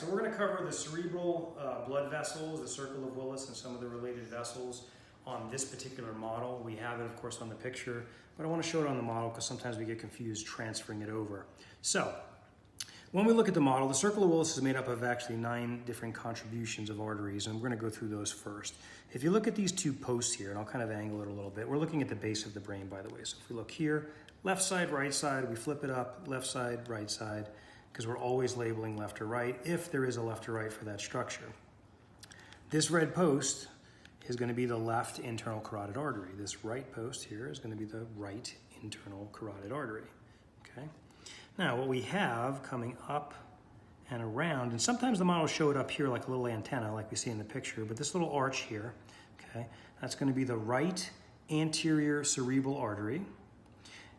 so we're going to cover the cerebral blood vessels, the circle of Willis, and some of the related vessels on this particular model. We have it, of course, on the picture, but I want to show it on the model because sometimes we get confused transferring it over. So, when we look at the model, the circle of Willis is made up of actually 9 different contributions of arteries, and we're going to go through those first. If you look at these 2 posts here, and I'll kind of angle it a little bit, we're looking at the base of the brain, by the way. So if we look here, left side, right side, we flip it up, left side, right side, because we're always labeling left or right if there is a left or right for that structure. This red post is going to be the left internal carotid artery. This right post here is going to be the right internal carotid artery. Okay. Now, what we have coming up and around, and sometimes the models show it up here like a little antenna like we see in the picture, but this little arch here, okay, that's going to be the right anterior cerebral artery.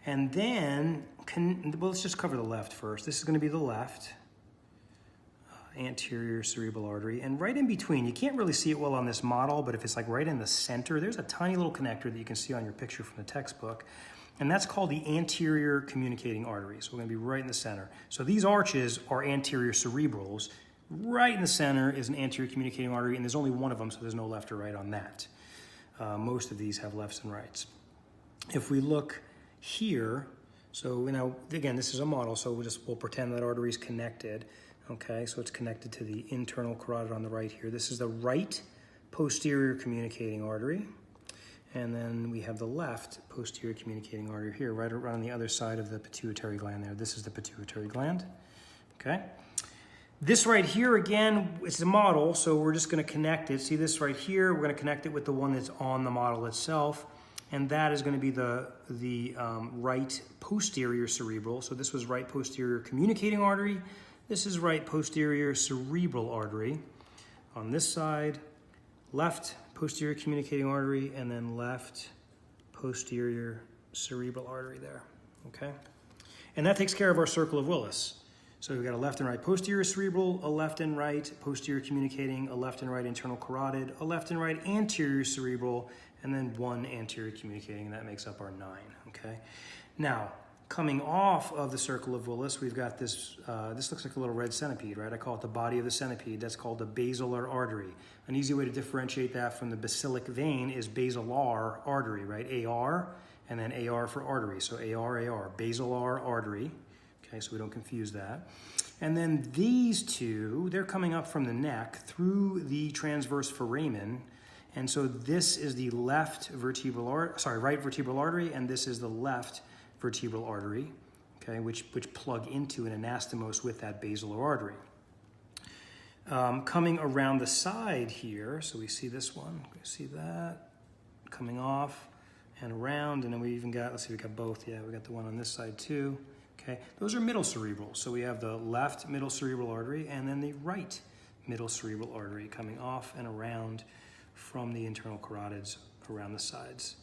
And then, well, let's just cover the left first. This is going to be the left anterior cerebral artery. And right in between, you can't really see it well on this model, but if it's like right in the center, there's a tiny little connector that you can see on your picture from the textbook. And that's called the anterior communicating artery. So we're going to be right in the center. So these arches are anterior cerebrals. Right in the center is an anterior communicating artery, and there's only one of them, so there's no left or right on that. Most of these have lefts and rights. If we look here, so now again, this is a model, so we'll pretend that artery is connected. Okay, so it's connected to the internal carotid on the right here. This is the right posterior communicating artery. And then we have the left posterior communicating artery here, right around the other side of the pituitary gland there. This is the pituitary gland, okay? This right here, again, it's a model, so we're just gonna connect it. See this right here? We're gonna connect it with the one that's on the model itself, and that is gonna be the right posterior cerebral. So this was right posterior communicating artery. This is right posterior cerebral artery. On this side, left posterior communicating artery, and then left posterior cerebral artery there, okay? And that takes care of our circle of Willis. So we've got a left and right posterior cerebral, a left and right posterior communicating, a left and right internal carotid, a left and right anterior cerebral, and then one anterior communicating, and that makes up our 9, okay? Now, coming off of the circle of Willis, we've got this, this looks like a little red centipede, right? I call it the body of the centipede. That's called the basilar artery. An easy way to differentiate that from the basilic vein is basilar artery, right? AR, and then AR for artery. So AR, basilar artery. Okay, so we don't confuse that. And then these 2, they're coming up from the neck through the transverse foramen. And so this is the left vertebral right vertebral artery, and this is the left vertebral artery, okay, which plug into an anastomose with that basilar artery. Coming around the side here, so we see this one, we see that, coming off and around, and then we even got, let's see, we got both, yeah, we got the one on this side too, okay. Those are middle cerebral, so we have the left middle cerebral artery and then the right middle cerebral artery coming off and around from the internal carotids around the sides.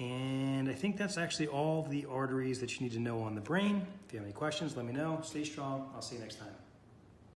And I think that's actually all the arteries that you need to know on the brain. If you have any questions, let me know. Stay strong. I'll see you next time.